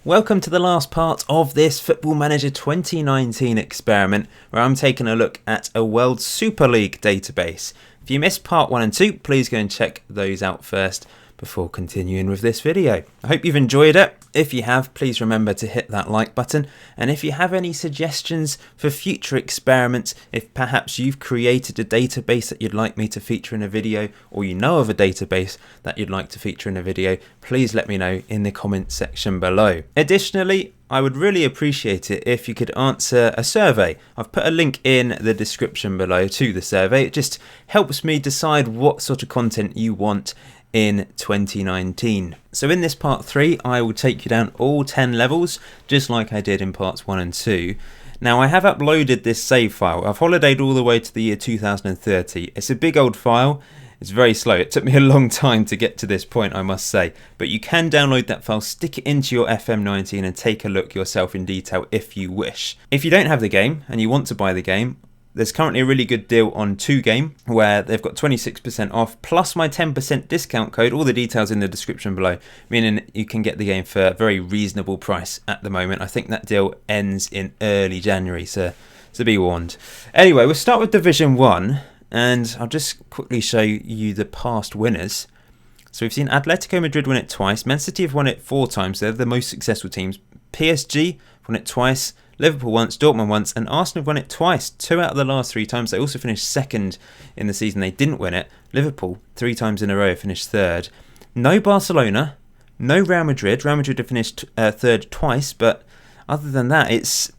Welcome to the last part of this Football Manager 2019 experiment, where I'm taking a look at a World Super League database. If you missed part 1 and 2, please go and check those out first before continuing with this video. I hope you've enjoyed it. If you have, please remember to hit that like button. And if you have any suggestions for future experiments, if perhaps you've created a database that you'd like me to feature in a video, or you know of a database that you'd like to feature in a video, please let me know in the comments section below. Additionally, I would really appreciate it if you could answer a survey. I've put a link in the description below to the survey. It just helps me decide what sort of content you want in 2019. So in this part 3, I will take you down all 10 levels, just like I did in parts 1 and 2. Now I have uploaded this save file. I've holidayed all the way to the year 2030. It's a big old file. It's very slow. It took me a long time to get to this point, I must say. But you can download that file, stick it into your FM19 and take a look yourself in detail if you wish. If you don't have the game and you want to buy the game, there's currently a really good deal on 2Game where they've got 26% off plus my 10% discount code. All the details in the description below, meaning you can get the game for a very reasonable price at the moment. I think that deal ends in early January, so be warned. Anyway, we'll start with Division 1 and I'll just quickly show you the past winners. So we've seen Atletico Madrid win it twice. Man City have won it 4 times. They're the most successful teams. PSG won it twice. Liverpool once, Dortmund once, and Arsenal have won it twice. 2 out of the last 3 times. They also finished second in the season they didn't win it. Liverpool 3 times in a row finished third. No Barcelona, no Real Madrid. Real Madrid have finished third twice, but other than that, it's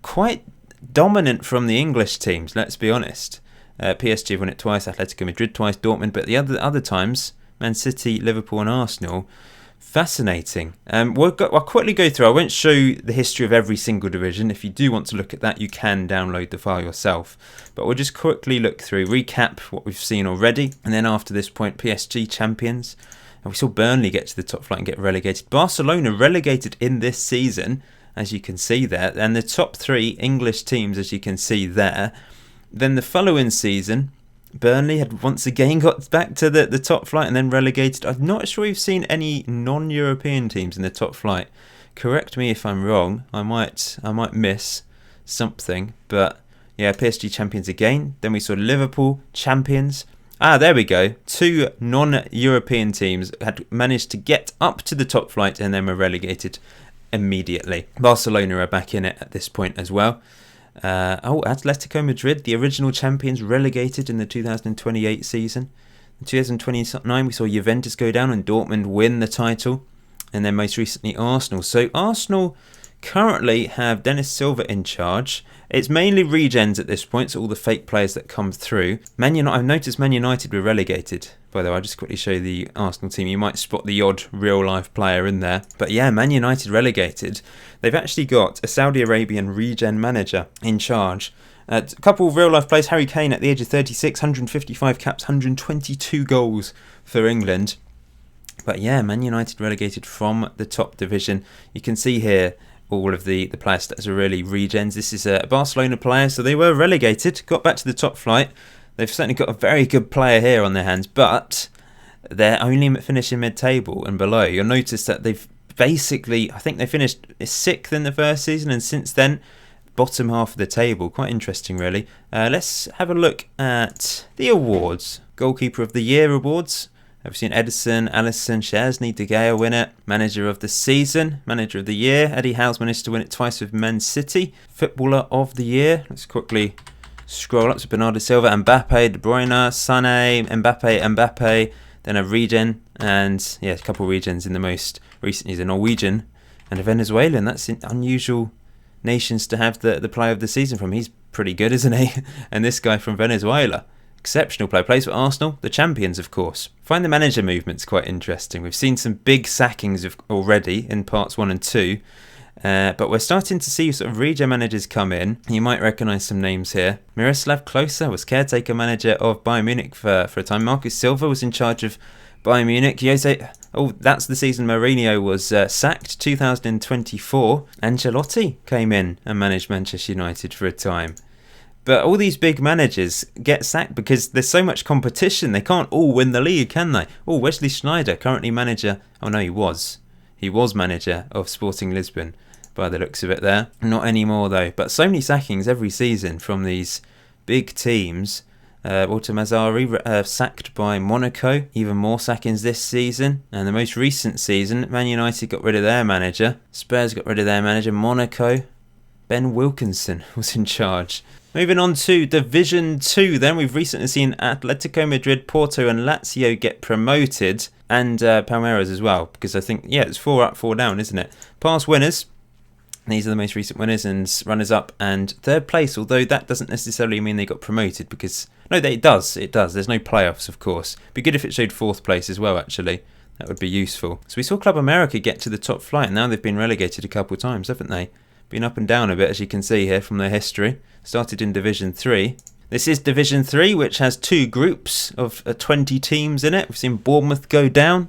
quite dominant from the English teams, let's be honest. PSG have won it twice, Atletico Madrid twice, Dortmund, but the other times, Man City, Liverpool and Arsenal. Fascinating. I'll quickly go through. I won't show you the history of every single division. If you do want to look at that, you can download the file yourself. But we'll just quickly look through, recap what we've seen already. And then after this point, PSG champions. And we saw Burnley get to the top flight and get relegated. Barcelona relegated in this season, as you can see there. And the top 3 English teams, as you can see there. Then the following season, Burnley had once again got back to the top flight and then relegated. I'm not sure we've seen any non-European teams in the top flight. Correct me if I'm wrong. I might miss something. But yeah, PSG champions again. Then we saw Liverpool champions. There we go. 2 non-European teams had managed to get up to the top flight and then were relegated immediately. Barcelona are back in it at this point as well. Atletico Madrid, the original champions, relegated in the 2028 season. In 2029 we saw Juventus go down and Dortmund win the title, and then most recently Arsenal. So Arsenal currently have Dennis Silva in charge. It's mainly regens at this point, so all the fake players that come through. I've noticed Man United were relegated. By the way, I'll just quickly show you the Arsenal team. You might spot the odd real-life player in there. But yeah, Man United relegated. They've actually got a Saudi Arabian regen manager in charge. A couple of real-life players. Harry Kane at the age of 36, 155 caps, 122 goals for England. But yeah, Man United relegated from the top division. You can see here all of the player stats are really regens. This is a Barcelona player, so they were relegated, got back to the top flight. They've certainly got a very good player here on their hands, but they're only finishing mid-table and below. You'll notice that they've basically, I think they finished 6th in the first season, and since then, bottom half of the table. Quite interesting, really. Let's have a look at the awards. Goalkeeper of the Year awards. I've seen Ederson, Alisson, Szczesny, De Gea win it. Manager of the Season, Manager of the Year. Eddie Howe's managed to win it twice with Man City. Footballer of the Year. Let's quickly scroll up to Bernardo Silva, Mbappe, De Bruyne, Sané, Mbappe. Then a regen, and yeah, a couple of regens in the most recent years. A Norwegian and a Venezuelan. That's unusual nations to have the player of the season from. He's pretty good, isn't he? And this guy from Venezuela. Exceptional player. Plays for Arsenal, the champions, of course. Find the manager movements quite interesting. We've seen some big sackings already in parts 1 and 2. But we're starting to see sort of regen managers come in. You might recognise some names here. Miroslav Klose was caretaker manager of Bayern Munich for a time. Marcus Silva was in charge of Bayern Munich. That's the season Mourinho was sacked, 2024. Ancelotti came in and managed Manchester United for a time. But all these big managers get sacked because there's so much competition. They can't all win the league, can they? Wesley Sneijder, currently manager. Oh no, he was He was manager of Sporting Lisbon, by the looks of it there. Not anymore, though. But so many sackings every season from these big teams. Walter Mazzarri sacked by Monaco. Even more sackings this season. And the most recent season, Man United got rid of their manager. Spurs got rid of their manager. Monaco. Ben Wilkinson was in charge. Moving on to Division 2 then. We've recently seen Atletico Madrid, Porto and Lazio get promoted. And Palmeiras as well. Because I think, it's 4 up, 4 down, isn't it? Past winners. These are the most recent winners and runners-up, and third place, although that doesn't necessarily mean they got promoted, because... No, it does. There's no playoffs, of course. Be good if it showed 4th place as well, actually. That would be useful. So we saw Club America get to the top flight, and now they've been relegated a couple of times, haven't they? Been up and down a bit, as you can see here from their history. Started in Division 3. This is Division 3, which has 2 groups of 20 teams in it. We've seen Bournemouth go down.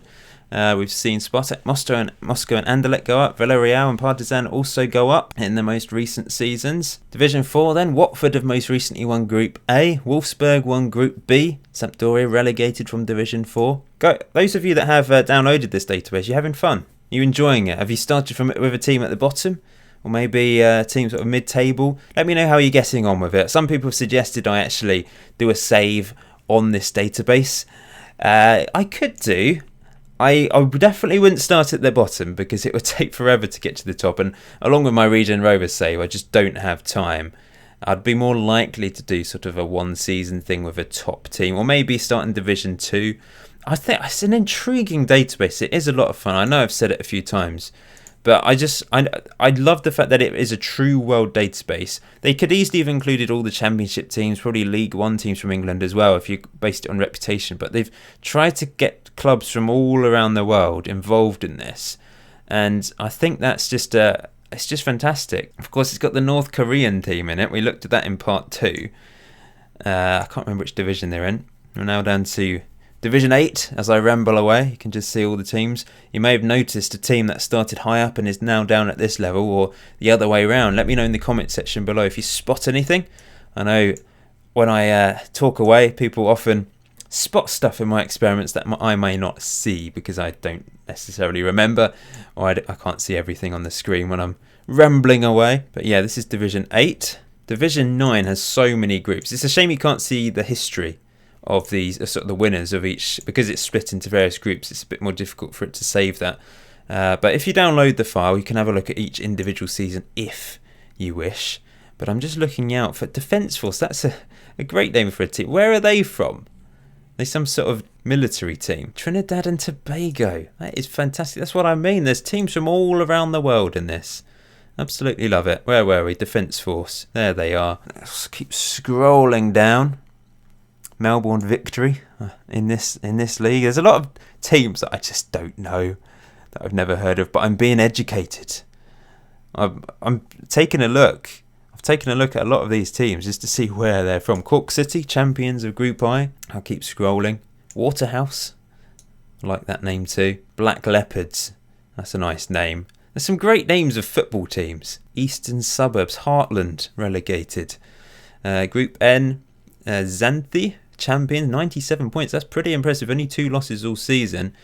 We've seen Spartak Moscow and Anderlecht go up. Villarreal and Partizan also go up in the most recent seasons. Division 4 then, Watford have most recently won Group A. Wolfsburg won Group B. Sampdoria relegated from Division 4. Those of you that have downloaded this database, you having fun? Are you enjoying it? Have you started with a team at the bottom? Or maybe teams sort of mid-table? Let me know how you're getting on with it. Some people have suggested I actually do a save on this database. I could do... I definitely wouldn't start at the bottom because it would take forever to get to the top, and along with my Regen Rovers save, I just don't have time. I'd be more likely to do sort of a 1-season thing with a top team, or maybe start in Division 2. I think it's an intriguing database. It is a lot of fun. I know I've said it a few times, but I love the fact that it is a true world database. They could easily have included all the Championship teams, probably League One teams from England as well, if you based it on reputation. But they've tried to get clubs from all around the world involved in this, and I think that's just it's just fantastic. Of course, it's got the North Korean team in it. We looked at that in part 2. I can't remember which division they're in. We're now down to Division 8 as I ramble away. You can just see all the teams. You may have noticed a team that started high up and is now down at this level, or the other way around. Let me know in the comment section below if you spot anything. I know when I talk away, people often spot stuff in my experiments that I may not see because I don't necessarily remember, or I can't see everything on the screen when I'm rambling away. But yeah, this is Division 8. Division 9 has so many groups. It's a shame you can't see the history of these, sort of the winners of each, because it's split into various groups. It's a bit more difficult for it to save that. But if you download the file, you can have a look at each individual season if you wish. But I'm just looking out for Defence Force. That's a great name for a team. Where are they from? They're some sort of military team. Trinidad and Tobago. That is fantastic. That's what I mean. There's teams from all around the world in this. Absolutely love it. Where were we? Defence Force. There they are. Let's keep scrolling down. Melbourne Victory in this league. There's a lot of teams that I just don't know, that I've never heard of, but I'm being educated. I'm taking a look. I've taken a look at a lot of these teams just to see where they're from. Cork City, champions of Group I. I'll keep scrolling. Waterhouse. I like that name too. Black Leopards. That's a nice name. There's some great names of football teams. Eastern Suburbs, Heartland relegated. Group N, Xanthi, champion, 97 points. That's pretty impressive. Only 2 losses all season.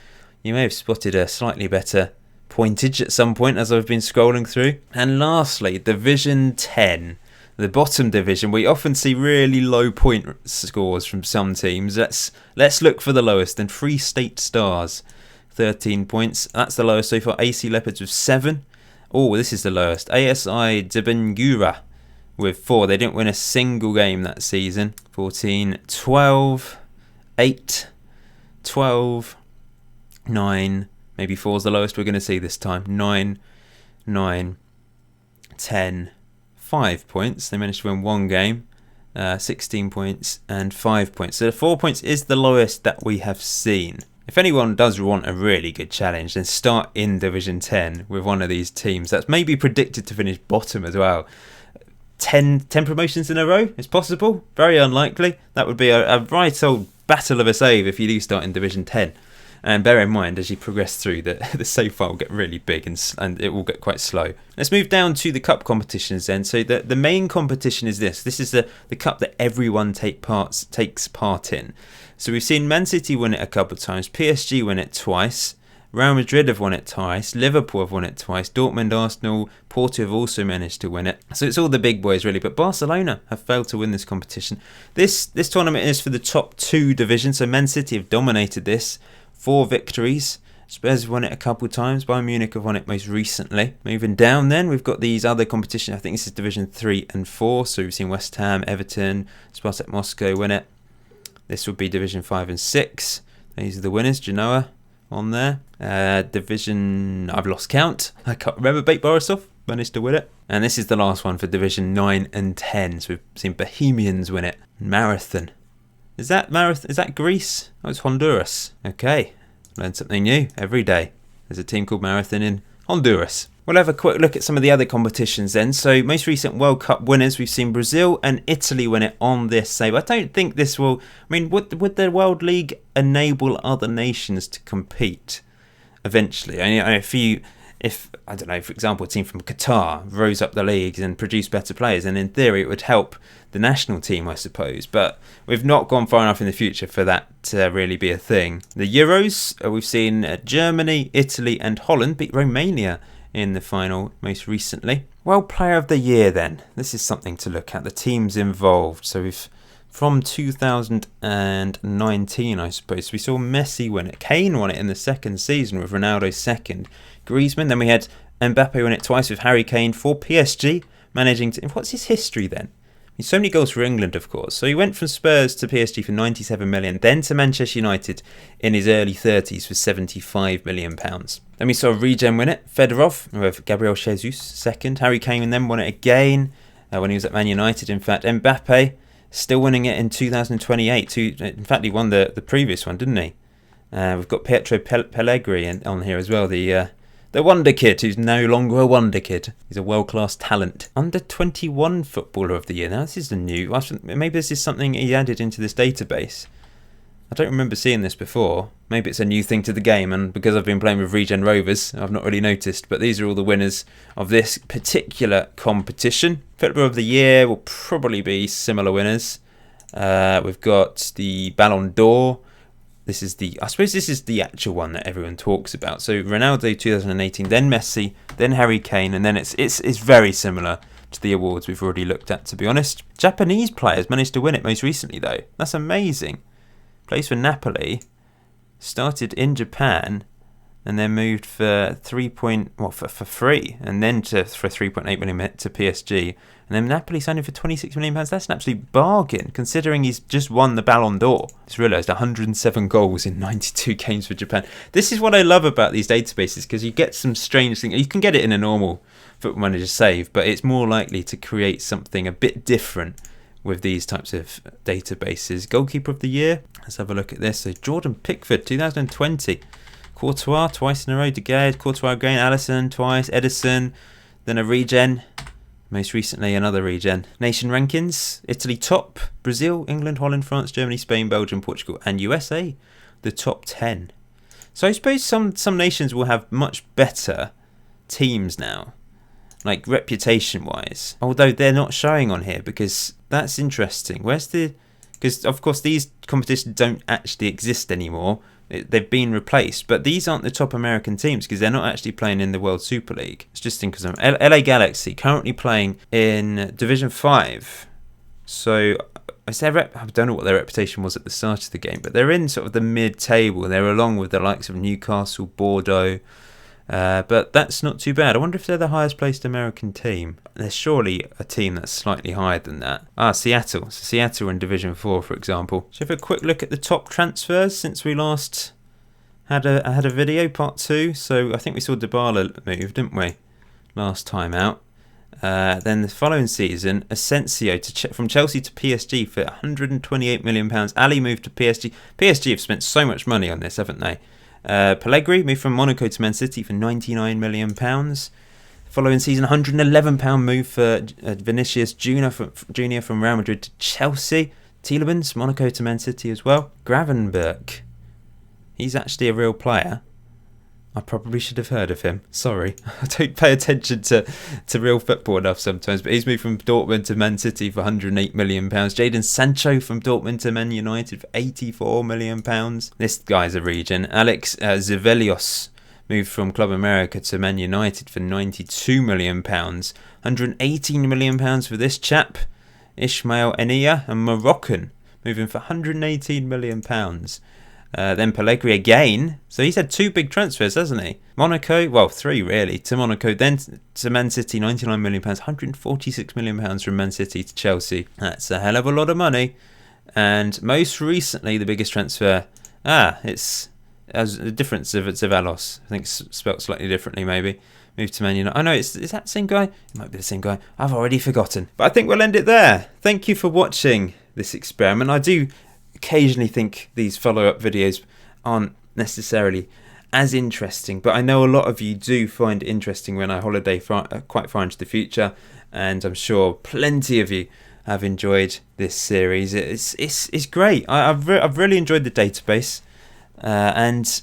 You may have spotted a slightly better pointage at some point as I've been scrolling through. And lastly, Division 10. The bottom division. We often see really low point scores from some teams. Let's look for the lowest. Then Free State Stars, 13 points. That's the lowest so far. AC Leopards with 7. Oh, this is the lowest. ASI Dibengura with 4. They didn't win a single game that season. 14, 12, 8, 12, 9. Maybe 4 is the lowest we're going to see this time. 9, 9, 10, 5 points. They managed to win 1 game. 16 points and 5 points. So the 4 points is the lowest that we have seen. If anyone does want a really good challenge, then start in Division 10 with one of these teams that's maybe predicted to finish bottom as well. 10 promotions in a row is possible. Very unlikely. That would be a right old battle of a save if you do start in Division 10. And bear in mind, as you progress through, the save file will get really big and it will get quite slow. Let's move down to the cup competitions then. So the main competition is this. This is the cup that everyone takes part in. So we've seen Man City win it a couple of times. PSG win it twice. Real Madrid have won it twice. Liverpool have won it twice. Dortmund, Arsenal, Porto have also managed to win it. So it's all the big boys really. But Barcelona have failed to win this competition. This tournament is for the top 2 divisions. So Man City have dominated this. 4 victories. Spurs have won it a couple of times. Bayern Munich have won it most recently. Moving down then, we've got these other competitions. I think this is Division 3 and 4. So we've seen West Ham, Everton, Spartak Moscow win it. This would be Division 5 and 6. These are the winners. Genoa on there. Division, I've lost count. I can't remember. Bate Borisov managed to win it. And this is the last one for Division 9 and 10. So we've seen Bohemians win it. Marathon. Is that Marathon? Is that Greece? Oh, it's Honduras. Okay. Learn something new every day. There's a team called Marathon in Honduras. We'll have a quick look at some of the other competitions then. So most recent World Cup winners, we've seen Brazil and Italy win it on this save. I don't think this will... I mean, would the World League enable other nations to compete eventually? I mean, if I don't know, for example, a team from Qatar rose up the leagues and produced better players, and in theory it would help the national team, I suppose. But we've not gone far enough in the future for that to really be a thing. The Euros, we've seen Germany, Italy and Holland beat Romania in the final most recently. Well, Player of the Year then. This is something to look at. The teams involved. So we've from 2019, I suppose, we saw Messi win it. Kane won it in the second season with Ronaldo second. Griezmann. Then we had Mbappe win it twice with Harry Kane for PSG, managing to... What's his history then? He's so many goals for England, of course. So he went from Spurs to PSG for 97 million, then to Manchester United in his early 30s for 75 million pounds. Then we saw Regen win it. Fedorov with Gabriel Jesus second. Harry Kane then won it again when he was at Man United. In fact, Mbappe still winning it in 2028. In fact, he won the previous one, didn't he? We've got Pietro Pellegrini on here as well, the wonder kid, who's no longer a wonder kid. He's a world-class talent. Under 21 Footballer of the Year. Now, this is maybe this is something he added into this database. I don't remember seeing this before. Maybe it's a new thing to the game, and because I've been playing with Regen Rovers, I've not really noticed. But these are all the winners of this particular competition. Footballer of the Year will probably be similar winners. We've got the Ballon d'Or. I suppose this is the actual one that everyone talks about. So Ronaldo 2018, then Messi, then Harry Kane, and then it's very similar to the awards we've already looked at, to be honest. Japanese players managed to win it most recently, though. That's amazing. Plays for Napoli, started in Japan, and then moved for free, and then for 3.8 million to PSG. And then Napoli signed him for £26 million. That's an absolute bargain, considering he's just won the Ballon d'Or. Just realised 107 goals in 92 games for Japan. This is what I love about these databases, because you get some strange things. You can get it in a normal Football Manager save, but it's more likely to create something a bit different with these types of databases. Goalkeeper of the Year. Let's have a look at this. So Jordan Pickford, 2020. Courtois twice in a row. De Gea, Courtois again. Alisson twice. Ederson. Then a regen. Most recently, another regen. Nation rankings. Italy top. Brazil, England, Holland, France, Germany, Spain, Belgium, Portugal and USA. The top 10. So I suppose some nations will have much better teams now, like reputation-wise. Although they're not showing on here, because that's interesting. Because, of course, these competitions don't actually exist anymore. They've been replaced, but these aren't the top American teams because they're not actually playing in the World Super League. It's just because LA Galaxy currently playing in Division 5. So I don't know what their reputation was at the start of the game, but they're in sort of the mid-table. They're along with the likes of Newcastle, Bordeaux, but that's not too bad. I wonder if they're the highest placed American team. There's surely a team that's slightly higher than that. Seattle. So Seattle in Division 4, for example. Should we have a quick look at the top transfers since we last had a video, part 2. So I think we saw Dybala move, didn't we, last time out. Then the following season, Asensio from Chelsea to PSG for £128 million. Ali moved to PSG. PSG have spent so much money on this, haven't they? Pellegrini moved from Monaco to Man City for £99 million. Following season, £111 move for Vinicius Junior from Real Madrid to Chelsea. Tielemans, Monaco to Man City as well. Gravenberch, he's actually a real player. I probably should have heard of him. Sorry, I don't pay attention to real football enough sometimes. But he's moved from Dortmund to Man City for £108 million. Jadon Sancho from Dortmund to Man United for £84 million. This guy's a regen. Alex Zivelios moved from Club America to Man United for £92 million. £118 million for this chap, Ismail Enia, a Moroccan, moving for £118 million. Then Pellegrini again. So he's had 2 big transfers, hasn't he? Monaco, well, 3 really, to Monaco. Then to Man City, £99 million. £146 million from Man City to Chelsea. That's a hell of a lot of money. And most recently, the biggest transfer, it's as the difference of Zevallos. I think it's spelt slightly differently, maybe. Moved to Man United. I know, is that the same guy? It might be the same guy. I've already forgotten. But I think we'll end it there. Thank you for watching this experiment. I do occasionally think these follow-up videos aren't necessarily as interesting, but I know a lot of you do find it interesting when I holiday quite far into the future, and I'm sure plenty of you have enjoyed this series. It's great. I've really enjoyed the database, and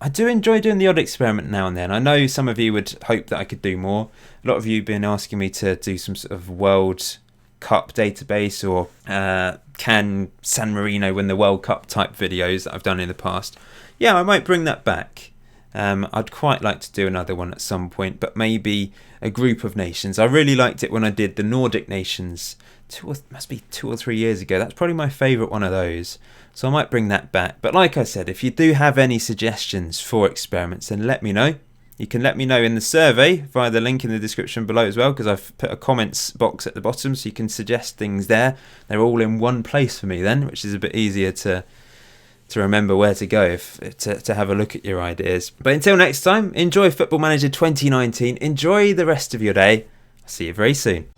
I do enjoy doing the odd experiment now and then. I know some of you would hope that I could do more. A lot of you have been asking me to do some sort of World Cup database, or can San Marino win the World Cup type videos that I've done in the past. Yeah, I might bring that back. I'd quite like to do another one at some point, but maybe a group of nations. I really liked it when I did the Nordic nations. Must be 2 or 3 years ago. That's probably my favourite one of those. So I might bring that back. But like I said, if you do have any suggestions for experiments, then let me know. You can let me know in the survey via the link in the description below as well, because I've put a comments box at the bottom, so you can suggest things there. They're all in one place for me then, which is a bit easier to remember where to go to have a look at your ideas. But until next time, enjoy Football Manager 2019. Enjoy the rest of your day. I'll see you very soon.